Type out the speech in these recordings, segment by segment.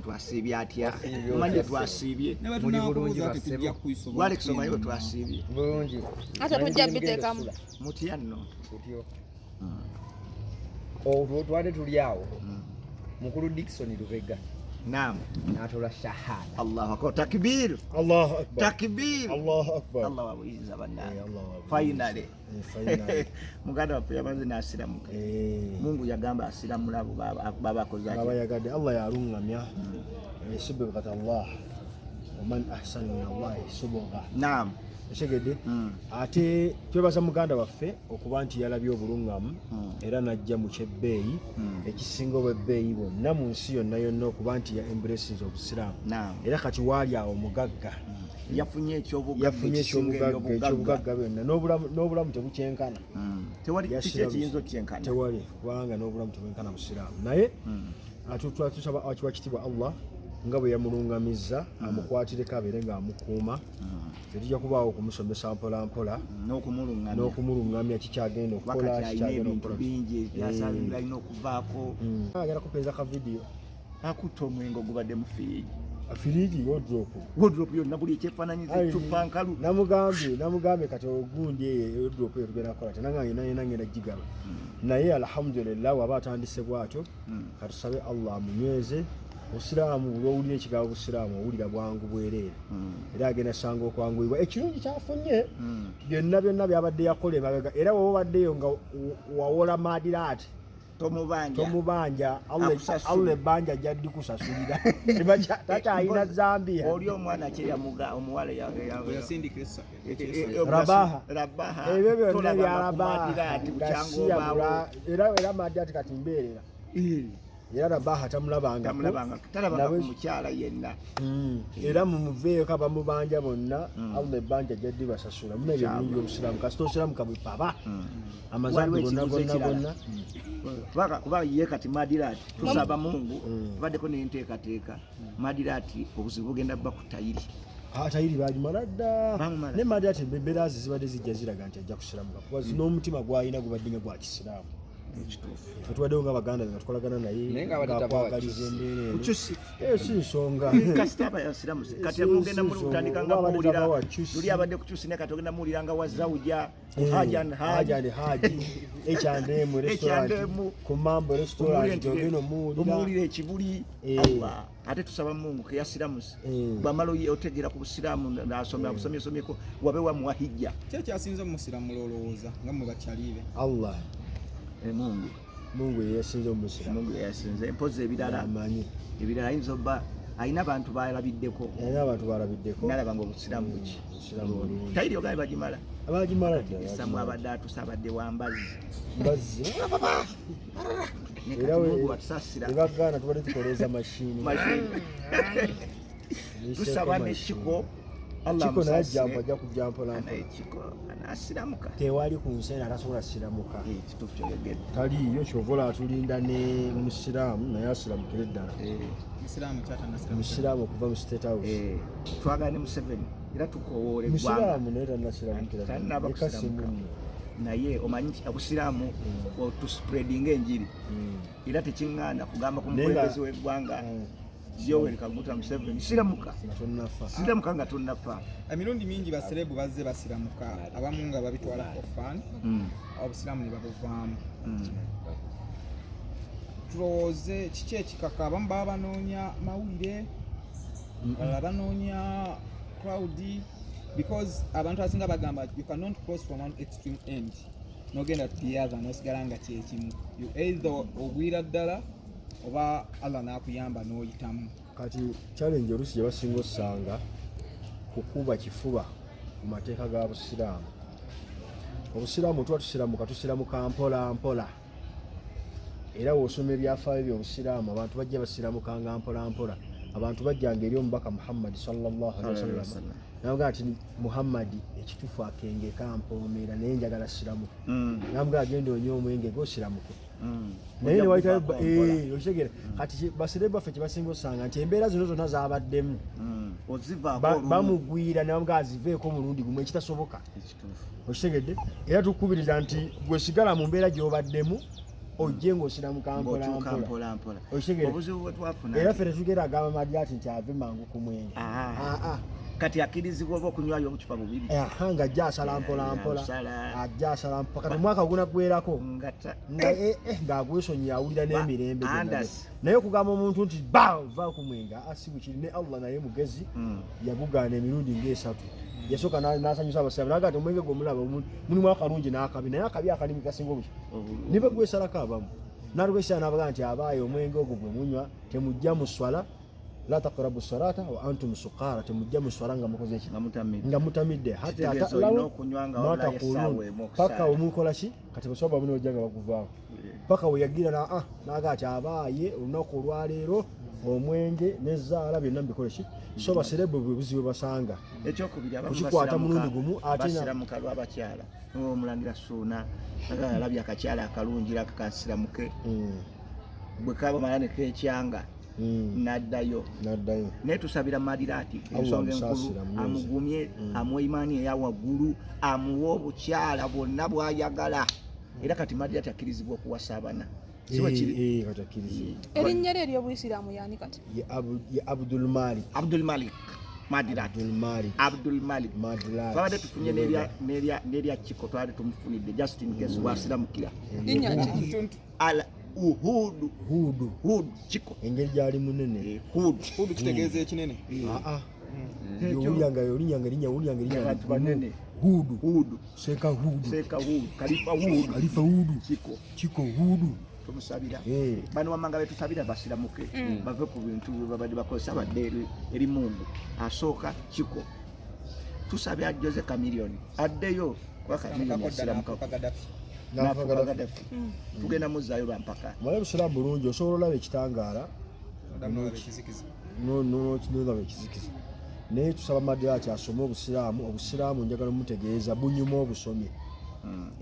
twasibye atya manje twasibye muri bulungi basebo wale kusoma hiyo twasibye bulungi ate tujja biteekamu mutya nno tutyo olwo twade tuli awo mukulu Dickson Lubega naam natola shahada Allahu akbar takbir Allahu akbar takbir Allahu akbar Allah wabuiza bana Allah finally finally muganda wape yamaze nasiramuka Mungu yagamba asiramula abo baba kozaje baba yagadde Allah yarungamya subhanahu Allah waman ahsanu min Allah subhanahu naam Shegede ate twebaza muganda waffe okuba nti yalabye obulungamu era najja mu kyebbeeyi ekisinga obwebbeeyi bonna mu nsi yonna yonna okuba nti ya embraces obusiraamu era kati waali awo mugagga yafunye ekyobugagga byonna n'obulamu tebukyenkana tewali kiyinza okyenkana tewali kubanga n'obulamu tebwenkana busiraamu naye tusaba akiwakitibwa Allah nga bwe yamulungamiza amukwatireko abeere ng'amukuuma tujja kubaawo okumusomesa mpola mpola n'okumulungamya kikyagenda okukola bingi yasalira alina okuvaako agenda kupeeza ka vidiyo akutta omwenge ogubadde mu firiji wodropu yonna buli ekyefaananyiza ecupa nkalu namugambye kati ogundi eyo wodropu eyo tugenda kukola tenangayena ngenda gigaba naye alhamdulillah waba atandise bwatyo katusabe Allah amunyweze Obusiraamu olwowulira ekigambo obusiraamu owulira bwangu bwereere era agenda sanga okwanguyibwa ekirungi kyafunye byonna byabadde yakola emabega era wowe obaddeyo nga wawola maadiraati tomubanja Allah ebbanja jaddi kusasulira takyalina Zambia oli omwana kyeyamuga omuwala yasindikisa Rabaha ebyo byonna bya Rabaha era maadiraati kati mbeerera era Rabaha tamulabanga mukyala yenna era mumuveeyo kaba mubanja bonna Allah ebbanja jaddi basasula muna ebingi obusiraamu kasita osiraamu kabwepaba amazambi gonna kuba ye kati madirati tusaba Mungu tubaddeko nenteekateeka madirati obuzibu bugenda bba ku tayiri tayiri bagimala dda ne madirati beberazi zibadde zijja ziraga nti ajja kusiramuka kuba n'omutima gwalina gubadde nga gwa kisiraamu ekituufu tubaddewo ng'abaganda nga tukolagana naye ngakwagaliza embeera eyo si nsonga kasita abayasiramuse kati mugenda mulutandika nga muwulira luli abadde kukyusi naye kati ogenda muwulira nga wazawuja haji H&M restaurant ku Mambo restaurant ogenda omuwulira ekibuli ate tusaba Mungu keyasiramuse bwamala otegera ku busiraamu nasomyeko wabe wamuwa hijja kyekyasinza musiraamu olowooza nga mwe bakyalibe Allah Mungu yeyasinze omusiraamu Mungu yeyasinze empozi ebirala ayinza obba alina abantu balabiddeko nalaba nga obusiraamu buki tayiri ogabe bagimala isamu abadde atusabadde wambazi era webagana tubadde tukoleza mashini tusaba nekiko Chiko na jambo ajja kujja mpola asiramuka tewali ku nsi atasobola siramuka taliyo kyovola atulinda ne musiraamu naye asiramukire ddala musiraamu okuva mu State House twagala ne Museveni era tukowoole musiraamu naye tannasiramukira naye omanyi nti obusiraamu otuspreadinga enjiri era tekiŋŋaana kugamba ku mukulembeze w'eggwanga Yoweri Kaguta Museveni siramuka nga tonnafa emirundi mingi baserebu bazze basiramuka abamu nga babitwala for fun obusiraamu ne babuvaamu tulowooze kiki ekikaka abamu baba banoonya mawulire balala banoonya crowd because abantu abasinga bagamba you cannot cross from one extreme end nogenda to the other nosigala nga kyekimu you either ogwira ddala oba Allah nakuyamba n'oyitamu kati challenge olusi gye basinga osanga kukuba kifuba ku mateeka ga busiraamu obusiraamu tuba tusiramuka mpola era wosoma ebyafaayo by'obusiraamu abantu bajja basiramukanga mpola abantu bajjanga eri omubaka Muhammad sallallahu alaihi wasallam namugaa ati Muhammad ekituufu akengeka mpoomera naye njagala siramuka namugaa agenda onywa omwenge gosiramuke naye newaitayo okitegera kati basiraamu baffe kyebasinga osanga nti embeera zino zonna zabaddemu bamugwira namugaa aziveeko omulundi gumu ekitasoboka okitegedde era tukubiriza nti gwe sigala mu mbeera gy'obaddemu ojje ng'osiramuka mpola mpola obuzibu bwe twafuna era ffe tetugera agamba Madirat nti ave mangu ku mwenge kati akirizibwa oba okunywayo obucupa bubiri nga ajja asala mpola ajja asala kati omwaka gunaggwerako ng'agwesonyiye awulira n'emirembe naye okugamba omuntu nti va ku mwenge si bukiri ne Allah naye mugezi yagugaana emirundi ng'esatu yasooka n'asanyusa abasiramu naga ati omwenge gw'omulaba mulimu akalungi n'akabi naye akabi akalimi kasinga obuki ne bagwesalako abamu n'alwesa n'abaga nti abaayo omwenge ogwo gwe munywa temujja mu swala la taqrabu salata wa antum suqara temujja mu swala nga mukoze ki nga mutamidde hatta paka omukola ki kati basoba muno ojjaga bakuvaawo paka weyagira naga ati abaaye olunaku olwaleero omwenge n'ezzaala byonna mbikole ki so baserebwe buzibu basanga ekyokubiri kukikwata mulundi gumu abasiramuka lw'abakyala n'omulangira Suuna alabye akakyala akalungira kakasiramuke bwe kabamala ne keekyanga naddayo naye tusabira Madirat ensonga enkulu amugumye amuwa imaani eya waggulu amuwa obukyala bwonna bw'ayagala era kati Madirat akkirizibwa okuwasa abana erinnya lye ery'Obuyisiraamu yaani kati ye Abdul Malik Madirat twabadde tufunye n'erya Kiko twabadde tumufunidde just in case bwasiramukira Hudu Kiko engeri gyali munene Hudu kitegeeza ekinene Ulinyanga abantu banene Hudu Seka Hudu Khalifa Hudu Kiko Hudu tumusabira bano wamanga betusabira basiramuke bave ku bintu babadde bakozesa badde eri Mungu asooka Kiko tusabya Jose Chameleone addeyo kwa Chameleone asiramuka Gaddafi tugenda muzaayo bampaka mala busiramu bulungi osobola olaba ekitangaala n'olaba ekizikiza naye tusaba Madirat asome obusiraamu njagala mutegeeza bunyuma obusomye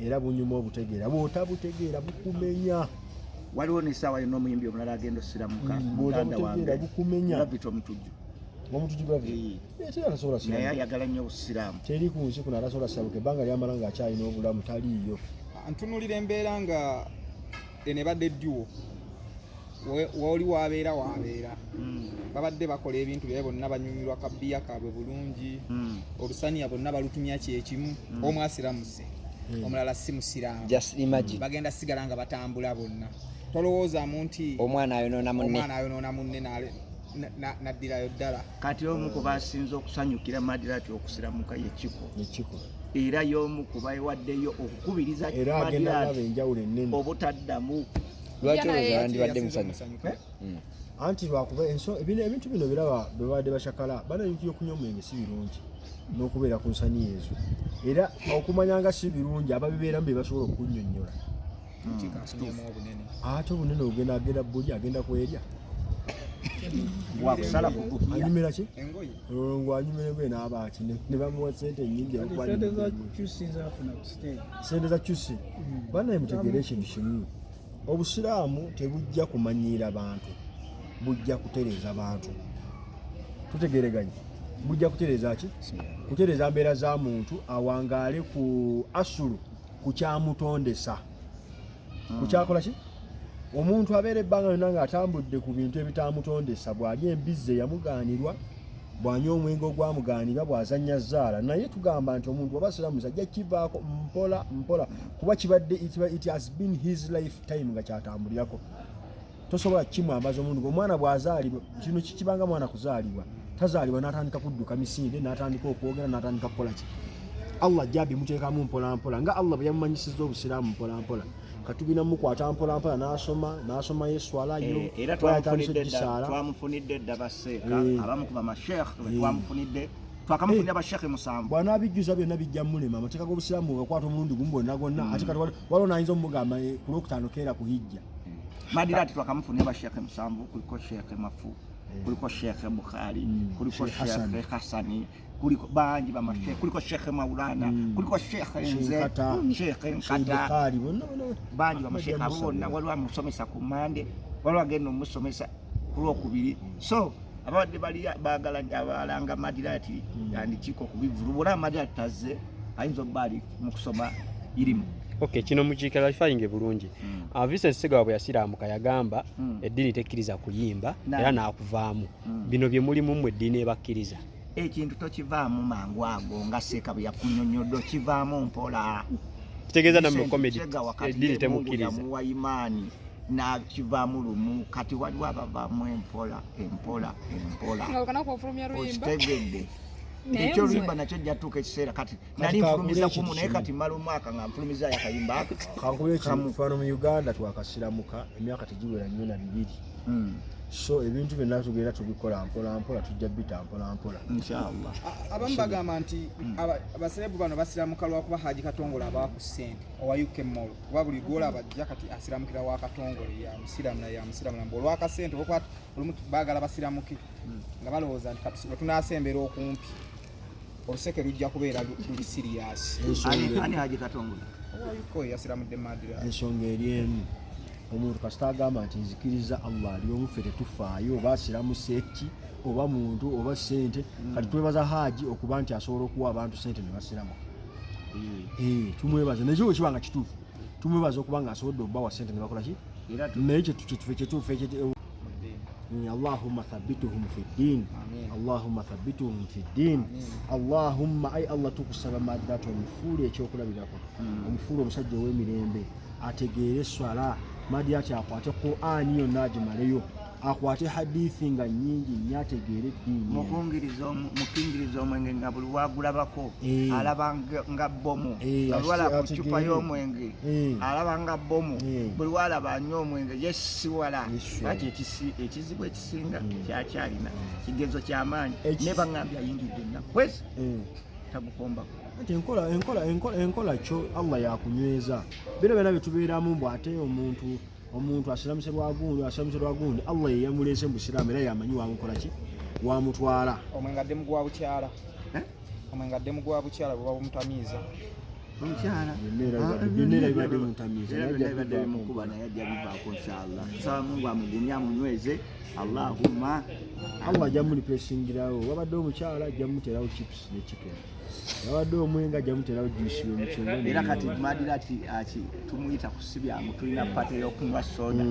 era bunyuma obutegeera bw'otabutegeera bukumenya waliwo n'essaawa yonna omuyimbi omulala agenda osiramuka bw'otabutegeera bukumenya Gravity omutujju naye ayagala nnyo obusiraamu teri ku nsi kuno atasobola sabuka ebbanga lyamala ng'akyalina obulamu taliiyo ntunulira embeera nga eno ebadde eddiwo woli wabeera babadde bakola ebintu byabe bonna banyumirwa kabbiya kaabwe bulungi olusaniya bonna balutumya kyekimu omu asiramuse omulala si musiraamu bagenda sigala nga batambula bonna tolowoozamu nti omwana ayonoona munne naddirayo ddala kati omu ku basinze okusanyukira Madirat okusiramuka ye Kiko era y'omu ku bawaddeyo okukubiriza Madirat obutaddamu lwaki olwandibadde musanyufu anti lwakuba ebintu bino biraba bebadde bakyakala bana ebintu byokunywa omwenge si birungi n'okubeera ku nsani ezo era okumanya nga si birungi ababibeeramu be basobola okunnyonnyola ate obunene agenda buli agenda kwerya wakusala anyumira ki ngo anyumire gwe n'abaaki ne bamuwa sente nnyingi sente za kyusi bana mutegeera ekintu kimu obusiraamu tebujja kumanyira bantu bujja kutereeza bantu tutegereganye bujja kutereeza ki kutereeza mbeera za muntu awangaale ku asulu ku kyamutondesa ku kyakola ki omuntu abeera ebbanga lyonna ng'atambudde ku bintu ebitamutondesa bw'ali embizze yamugaanirwa bw'anywa omwenge ogwamugaanirwa bw'azannya zzaala naye tugamba nti omuntu wabasiramuza ajja kivaako mpola kuba kibadde it has been his lifetime nga kyatambulirako tosobola kimwambaza omuntu omwana bw'azaalibwa kino kikibanga mwana kuzaalibwa tazaalibwa n'atandika kudduka misinde n'atandika okwogera n'atandika kukola ki Allah ajja bimuteekamu mpola nga Allah bwe yamumanyisizza obusiraamu mpola katubina mukwata mpola n'asoma yeswalayo era twamufunidde dda baseeka abamu ku bamasheekh twamufunidde twakamufunira basheekhe 7 bw'anaabijjuza byonna bijja mulema amateeka g'obusiraamu gakwata omulundi gumu gonna ate kati waliwo n'ayinza omugamba ku lwokutaano keera ku hijja Madirat twakamufunira basheekhe 7 kuliko sheekhe Mafu kuliko sheekhe Bukhari kuliko sheekhe Hasani kuliko bangi bamasheekhe kuliko sheekhe Maulana kuliko sheekhe Nze sheekhe Nkata bangi bamasheekhe abo bonna waliwo amusomesa ku Mande waliwo agenda omusomesa ku Lwokubiri so abadde bali baagala abalanga Madirat yandikiko kubivulubula Madirat tazze ayinza obba ali mu kusoma irimu Okay, kino mukiklarifying bulungi. Vincent Ssegawa bwe yasiraamuka yagamba eddiini tekkiriza kuyimba era n'akuvaamu. Bino bye mulimu mmwe eddiini ebakkiriza. Ekintu tokivaamu mangu ago nga Seeka bwe yakunnyonnyodde okivaamu mpola. Kitegeeza nammwe comedy eddiini temukkiriza. Muwa imaani n'akivaamu lumu kati waliwo abavaamu empola. Nga okanako ofulumya luyimba. Okitegedde. Ekyo luyimba nakyo jjatuuka ekiseera kati nali nfulumiza kumu naye kati mmala omwaka nga nfulumiza yakayimba ako. Kankubye ekifaano mu Uganda twakasiramuka emyaka tegiwera nnyo na 2. So ebintu byonna tugenda tubikola mpola tujja bita mpola. Inshallah. Abamu bagamba nti abaserebu bano basiramuka lwakuba Haji Katongole abaa ku ssente owa UK Mall. Kuba buli gwola abajja kati asiramukira wa Katongole ya musiramu naye musiramu mbo olwaka ssente olwokwata olumu baagala basiramuke nga balowooza nti kati tunasembera okumpi oluseke lujja kubeera luli serious. Ani Haji Katongole? Owa UK yasiramudde Madira. Ensonga eri emu. Omuntu kasita agamba nti nzikiriza Allah ali omu ffe tetufaayo oba asiramu seeki oba muntu oba ssente kati twebaza Haji okuba nti asobola okuwa abantu ssente ne basiramu. Tumwebaza nekyo kiba nga kituufu. Tumwebaza okuba nga asobodde okubawa ssente ne bakola ki? Naye kyetuufu Allahumma thabbituhum fi ddin. Allahumma thabbituhum fi ddin. Allahumma ay Allah tukusaba Madirato omufuule ekyokulabirako. Omufuule omusajja ow'emirembe ategeere swala Madirato akwate Qur'ani yonna agimaleyo akwate hadithi nga nnyingi nnyo ategeere eddiini. Mukingiriza omwenge nga buli wagulabako alaba nga bbomu. Buli walaba ku ccupa y'omwenge alaba nga bbomu. Buli walaba anywa omwenge yesiwala. Kati ekizibu ekisinga kyakyalina kigezo ky'amaanyi ne baŋŋambye ayingidde ennakwezi tagukombako. Ati enkola kyo Allah yakunyweza. Bino byonna bye tubeeramu mbw ate omuntu asiramise lwa gundi Allah ye yamuleese mu Busiraamu era yamanyi wamukola ki wamutwala. Omwengadde mu gwa bukyala. Omwengadde mu gwa bukyala bwe bamutamiiza. Omukyala byonna bibadde mutamiiza bibadde bimukuba naye ajja bivaako inshallah. Tusaba Mungu amugumye amunyweze. Allahumma Allah ajja mulipesingirawo. Wabadde omukyala ajja muterawo chips ne chicken. Yabadde omwenga ajja muterawo juice y'omukyala. Era kati Madirato tumuyita kusibyamu tulina pate y'okunywa soda.